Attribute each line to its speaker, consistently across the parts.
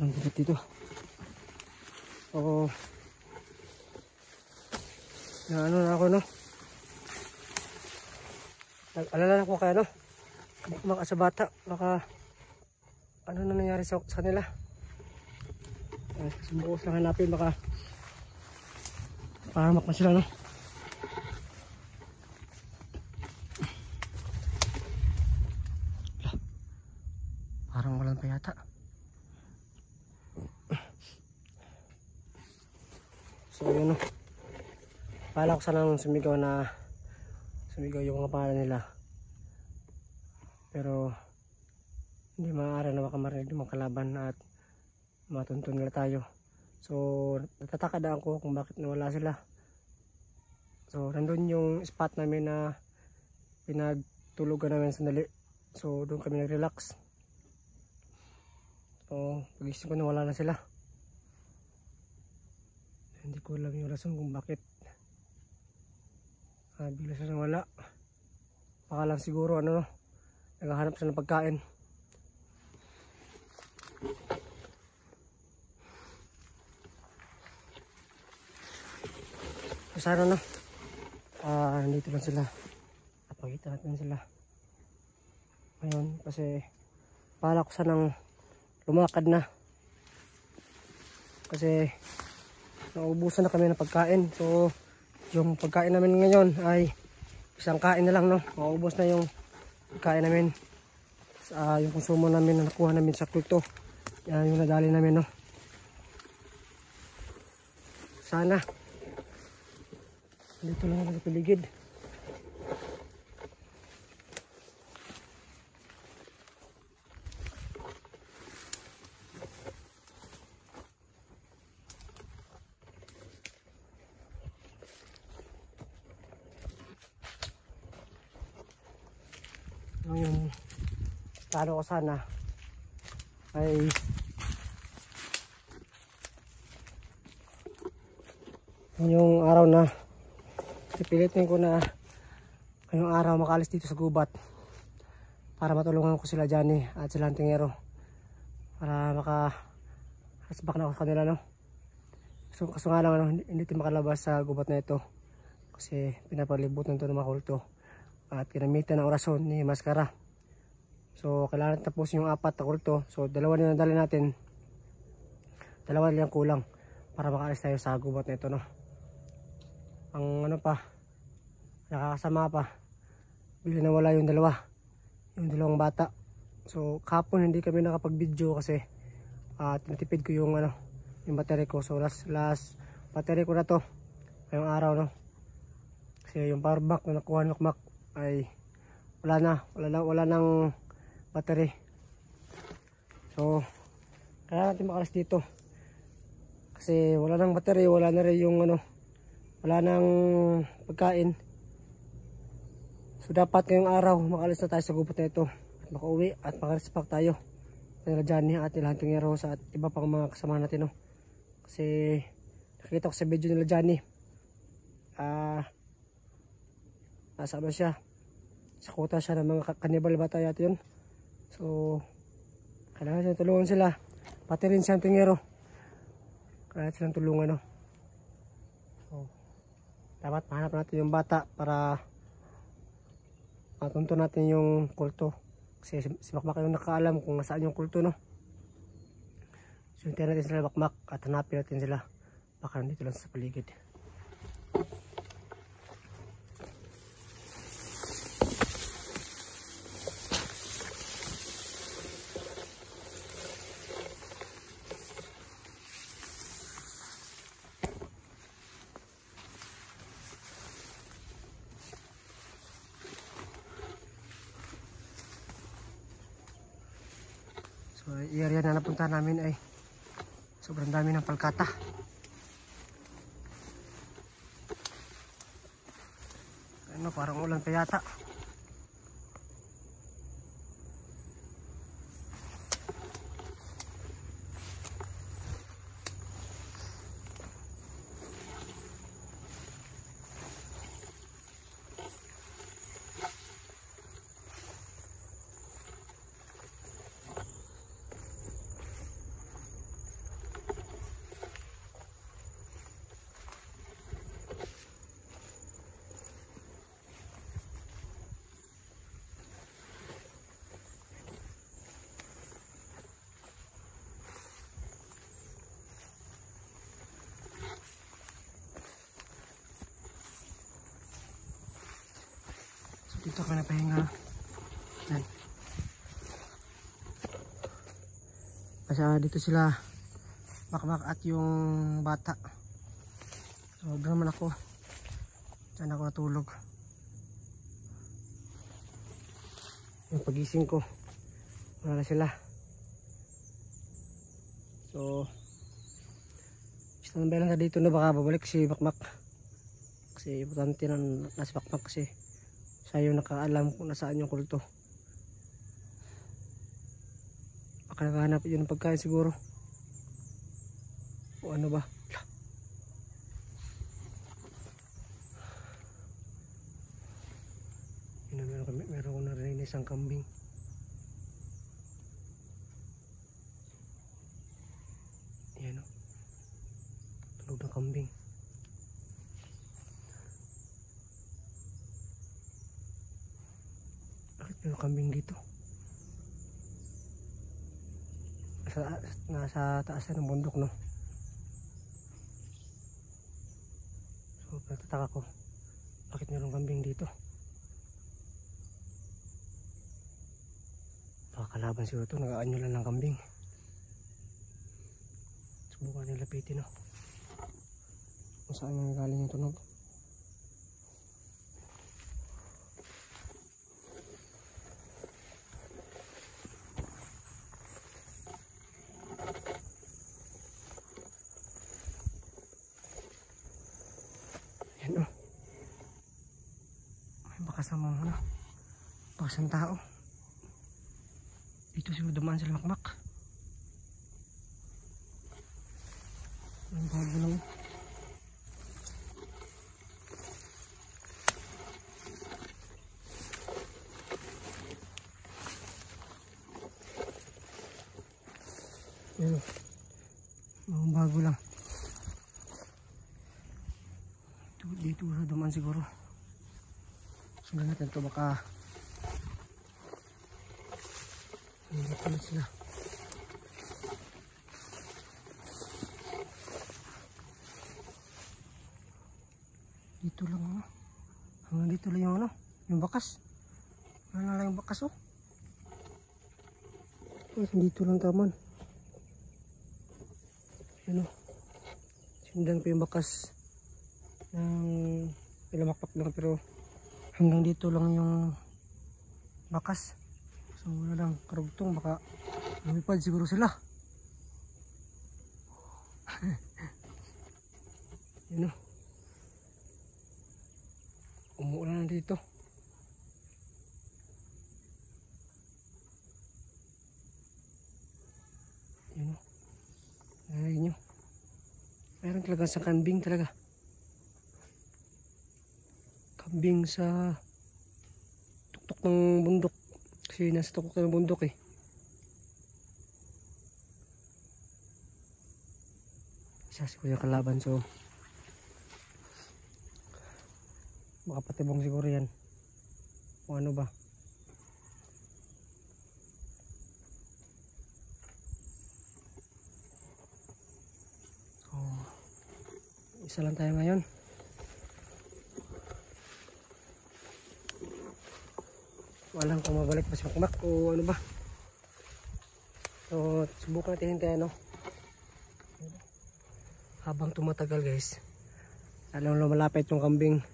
Speaker 1: Sobrang bigat dito. So, na ano na ako, no? Nag-alala na ako kaya, no? Baka sa bata, baka ano na nangyari sa kanila. Subukas lang hanapin, baka pahamak na sila, no? Parang walang pa yata. So yun, no? Pala ko sanang sumigaw yung mga pangalan nila, pero hindi maaari na baka marinig ng mga kalaban at matuntun nila tayo. So natatakadaan ko kung bakit nawala sila. So nandun yung spot namin na pinagtulugan namin sandali. So doon kami nag-relax. So pagising ko nawala na sila. Hindi ko alam yung rason kung bakit bigla sila nawala. Baka lang siguro ano, naghahanap sila ng pagkain. So sana no, nandito lang sila. Napakita natin sila ngayon kasi pala ko sanang lumakad na kasi naubusan na kami ng pagkain. So yung pagkain namin ngayon ay isang kain na lang, no? Maubos na yung pagkain namin. Yung konsumo namin na nakuha namin sa kulto. Yan yung nadali namin, no? Sana dito lang ako sa paligid. Yung plano ko sana ay yung araw na pipilitin ko na ngayong araw makalis dito sa gubat para matulungan ko sila Johnny at sila Tingero para hasbak na ako sa kanila, no? So, kaso nga lang, ano, hindi tayo makalabas sa gubat na ito kasi pinapalibutan ito ng mga kulto at ginamitan ng orasyon ni Maskara. So kailangan tapos yung 4 na kulto. So dalawa na nadali natin, dalawa lang kulang para makaalis tayo sa gubat na ito, no? Ang ano pa, nakakasama pa, bigla nawala yung dalawang bata. So kahapon hindi kami nakapag video kasi tinitipid ko yung yung battery ko. So last battery ko na to ngayong araw, no? Kasi yung power bank na nakuha ng Macmac ay wala nang battery. So kaya natin makalas dito kasi wala nang battery, wala na rin yung wala nang pagkain. So dapat ngayong araw makalis na tayo sa gubat na ito at makauwi at makarespak tayo nila Johnny at nila Tingero at iba pang mga kasama natin, no? Kasi nakita ko sa video nila Johnny, nasa ba siya, sa kuta siya ng mga kanibal bata yata yun. So kailangan siya tulungan sila, pati rin siyang Tingero, kailangan silang tulungan, no? So dapat mahanap natin yung bata para matunto natin yung kulto kasi si Macmac yung nakaalam kung nasaan yung kulto, no? So hintayin natin sila Macmac at hanapin natin sila, baka nandito lang sa paligid. So area na napunta namin ay sobrang dami ng palkata. Parang ulan pa yata. Dito ka na pahinga. Yan. Kasi dito sila Bakbak at yung bata. Sobrang naman ako. Diyan ako natulog. Yung pagising ko, wala na sila. So standby lang na dito na baka babalik si Bakbak. Kasi importante na nasa Bakbak kasi siya yung nakaalam kung nasaan yung kulto. Baka nakahanap yun ng pagkain siguro. O ano ba? Meron ko narinig na isang kambing. Ayan o. Tulog ng kambing. Bakit may kambing dito? Nasa taas ng bundok, no? So nagtataka ko, bakit mayroong kambing dito? Baka kalaban siguro ito, nag-aanyo lang ng kambing. Subukan nila lapitin, no? Kung saan nanggaling yung tunog. Yan, oh. May bakas ng mga, ano, bakas ng tao. Dito siguro dumaan sila Bakbak. Ang bago lang. Yan, ang bago lang. Dito sa dumaan siguro. Sundan natin ito, baka hindi pa sila. Dito lang, ano, hanggang dito lang yung, ano, yung bakas. Wala lang yung bakas, oh. Dito lang taman. Ano, sindan ko yung bakas ng ilamakpak lang, pero hanggang dito lang yung bakas. So wala lang karugtong, baka lumipad siguro sila. Yun, oh. Umuulan na dito. Yun, oh. Narinig nyo, mayroon talaga sa kambing talaga. Kambing sa tuktok ng bundok. Kasi nasa tuktok ng bundok eh. Isa siguro yung kalaban, so makapatibong siguro yan. O ano ba? So isa lang tayo ngayon. Walang kung mabalik pa si Bakbak o ano ba. So subukan natin hintayin, no? Habang tumatagal, guys, lalong lumalapit yung kambing.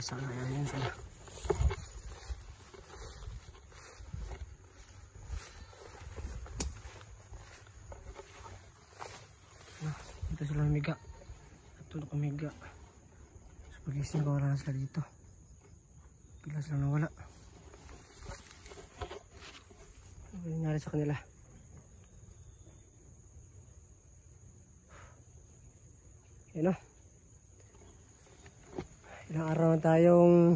Speaker 1: Saan na yan sila? Dito sila humiga. Tulog humiga. So pagising ko, wala na sila dito. Bigla sila nawala. Ano nangyari sa kanila? Yan, oh. Ilang araw na tayong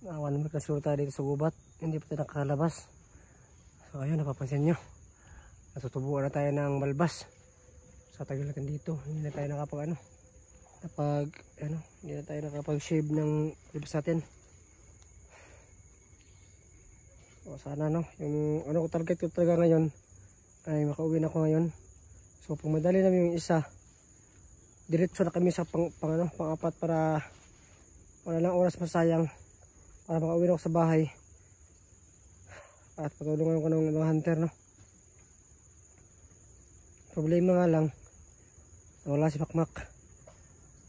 Speaker 1: 1 week na siguro tayo dito sa gubat, hindi pa tayo nakakalabas. So ayun, napapansin nyo, natutubuan na tayo ng balbas sa tagal natin dito. Hindi na tayo nakapag hindi na tayo nakapag shave ng balbas natin. So sana yung ko target ko talaga ngayon ay makauwi na ako ngayon. So pag madali namin yung isa, diretso na kami sa pang-apat para wala lang oras masayang para makauwi na ako sa bahay at patulungan ko ng hunter, no. Problema nga lang, wala si Makmak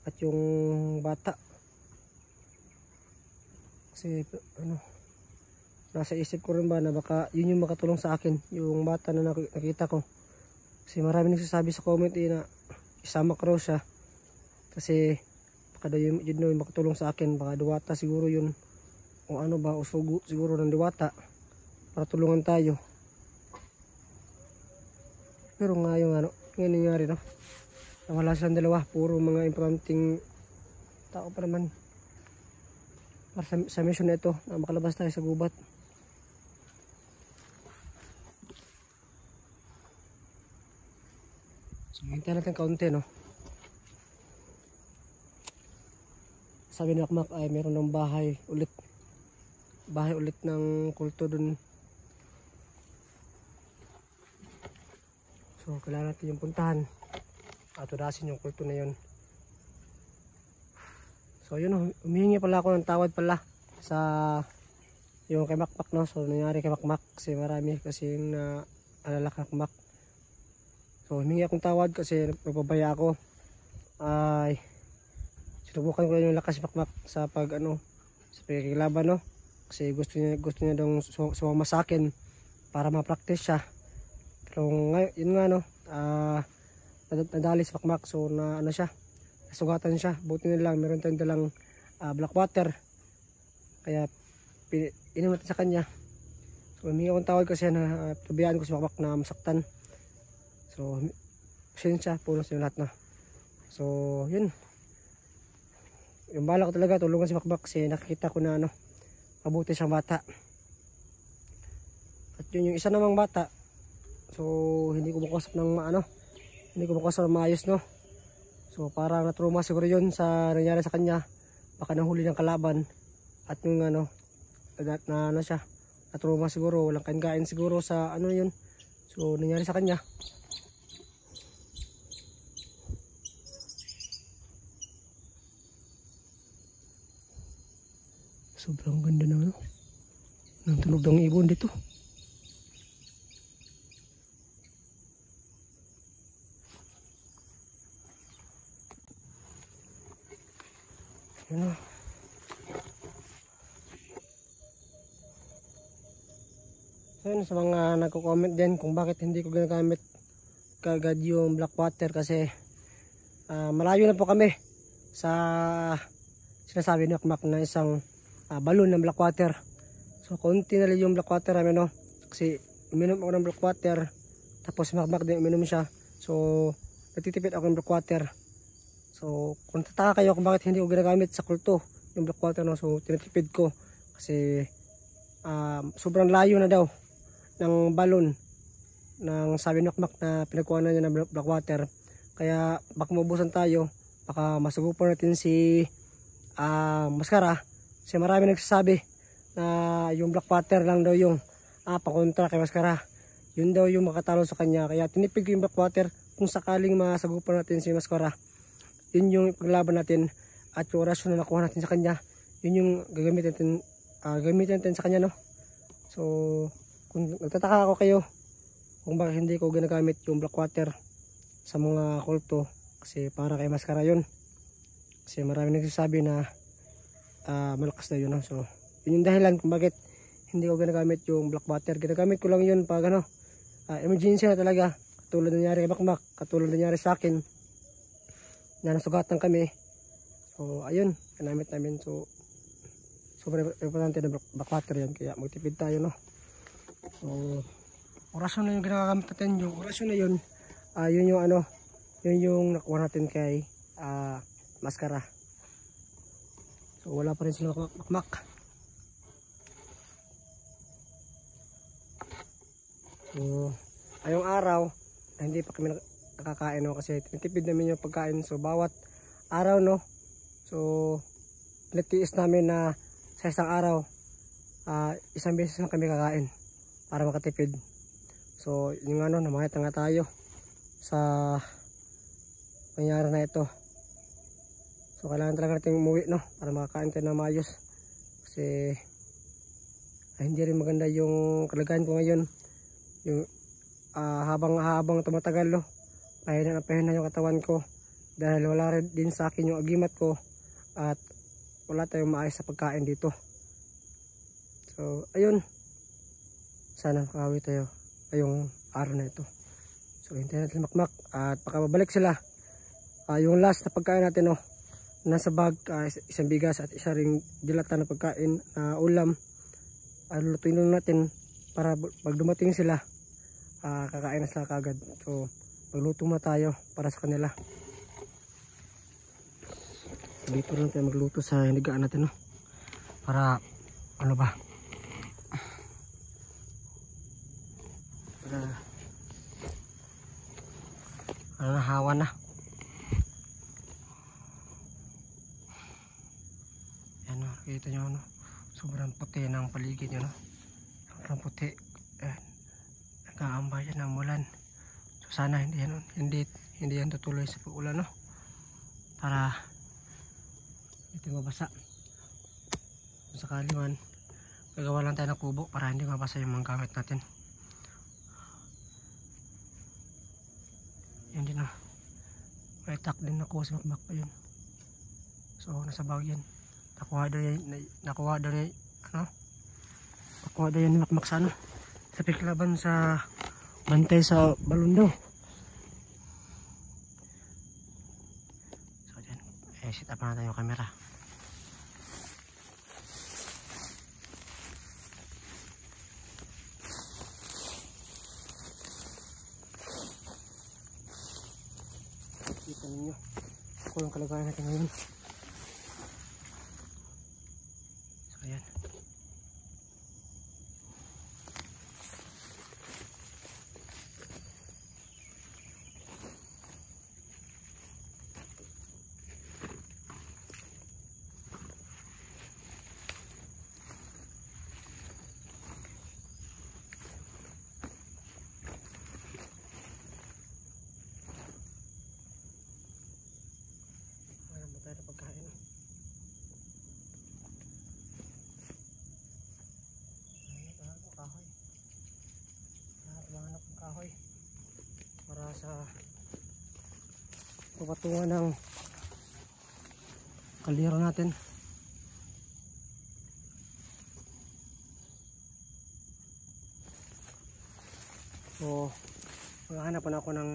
Speaker 1: at yung bata kasi nasa isip ko rin ba na baka yun yung makatulong sa akin, yung bata na nakita ko. Kasi marami nagsasabi sa comment na isama ko raw siya kasi baka daw yun yung makatulong sa akin, baka diwata siguro yun o o sugo siguro ng diwata para tulungan tayo. Pero nga yung ngayon nangyari, no, wala silang dalawa, puro mga importanteng tao pa naman para sa mission na ito na makalabas tayo sa gubat. So hintayin natin kaunti, no. Sabi ni Makmak ay meron ng bahay ulit ng kulto dun. So kailangan natin yung puntahan at udasin yung kulto na yun. So yun, humihingi pala ako ng tawad pala sa yung kay Makmak, no. So nangyari kay Makmak kasi marami kasi yung alala kay Makmak. So humingi akong tawad kasi nagpabaya ako. Ay sinubukan ko yung lakas si Makmak sa sa pagkikilaban, no. Kasi gusto niya daw sumama sa akin para ma-practice siya. Pero ngayon, yun nga, no, nadali si Makmak. So nasugatan siya. Buti na lang meron tayong dalang black water, kaya inom natin sa kanya. So humingi akong tawad kasi na pabayaan ko si Makmak na masaktan. So pasensya po sa lahat, na. So yun, yung bala ko talaga tulungan si Makmak kasi nakikita ko na mabuti siyang bata. At yun yung isa namang bata, so hindi ko makasap ng maayos, no. So parang natruma siguro yun sa nangyari sa kanya, baka nahuli ng kalaban at yung siya natruma siguro, walang kain siguro sa yun, so nangyari sa kanya. Sobrang ganda ng tunog ng ibon dito. Yan. So yun, sa mga nagko-comment din kung bakit hindi ko ginagamit kagad yung black water kasi malayo na po kami sa sinasabi ni Makmak na isang balon ng black water. So konti na lang yung black water namin, no, kasi uminom ako ng black water tapos si Makmak din uminom siya. So nagtitipid ako ng black water. So kung tataka kayo kung bakit hindi ko ginagamit sa kulto yung black water, no, so tinitipid ko kasi sobrang layo na daw ng balon ng sabi ni Makmak na pinagkuha na niya ng black water, kaya baka maubusan tayo, baka masugupan natin si Maskara. Kasi marami nagsasabi na yung black water lang daw yung pakontra kay Maskara, yun daw yung makatalo sa kanya, kaya tinipid ko yung black water kung sakaling masagupan natin si Maskara. Yun yung paglaban natin at yung orasyon na nakuha natin sa kanya, yun yung gagamitin natin sa kanya, no. So kung nagtataka ako kayo kung bakit hindi ko ginagamit yung black water sa mga kulto, kasi para kay Maskara yun, kasi marami nagsasabi na malakas na yun, no? So yun yung dahilan kung bakit hindi ko ginagamit yung black water. Ginagamit ko lang yun pag emergency na talaga, katulad nangyari kay Makmak, katulad nangyari sa akin na nasugatan kami. So ayun, ginamit namin. So sobrang importante na black water yan, kaya magtipid tayo, no. So orasyon na yung ginagamit natin, yung orasyon na yun, yun yung yun yung nakuha natin kay Maskara. So wala pa rin sila Makmak. So, ayong araw, hindi pa kami nakakain, no, kasi tinitipid namin yung pagkain. So, bawat araw, no, so, pinatiis namin na sa isang araw, isang beses lang kami kakain para makatipid. So, yung ano, namahit nga tayo sa nangyari na ito. So, kailangan talaga natin umuwi, no, para makakain tayo na maayos. Kasi, hindi rin maganda yung kalagayan ko ngayon. Yung habang tumatagal, no, pahina yung katawan ko dahil wala rin din sa akin yung agimat ko at wala tayong maayos sa pagkain dito. So ayun, sana makawi tayo ngayong araw na ito. So hintayin natin makmak at pakababalik sila. Yung last na pagkain natin, no, nasa bag, isang bigas at isa ring dilata na pagkain na ulam, lutuin lang natin para pag dumating sila, kakain na sila kagad. So magluto na tayo para sa kanila. Dito lang tayo magluto sa hinigaan natin, no, para ano ba, para nahawa na. Yan, no, kita nyo, no, sobrang puti ng paligid nyo, no, sobrang puti. Nag-aambay yan ng ulan. So sana hindi yan tutuloy sa pag-ulan, no, para hindi mabasa. Kung sakali man, gagawa lang tayo ng kubo para hindi mabasa yung mga gamit natin. Yan din, no, may tak din nakuha si Makmak pa yun. So nasa bag yan. Nakuha daw yan ni Makmak sa ano, sa piklaban sa bantay sa balon daw. So dyan, set up na natin yung camera. Kita ninyo ako yung kalagayan natin ngayon. So ayan, tayo na pagkain, no? Kahoy. Nakakulangan ng kahoy para sa papatungan ng kaliro natin. So maghahanapan ako ng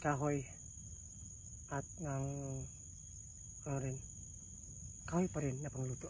Speaker 1: kahoy at ng kahoy pa rin na pangluto.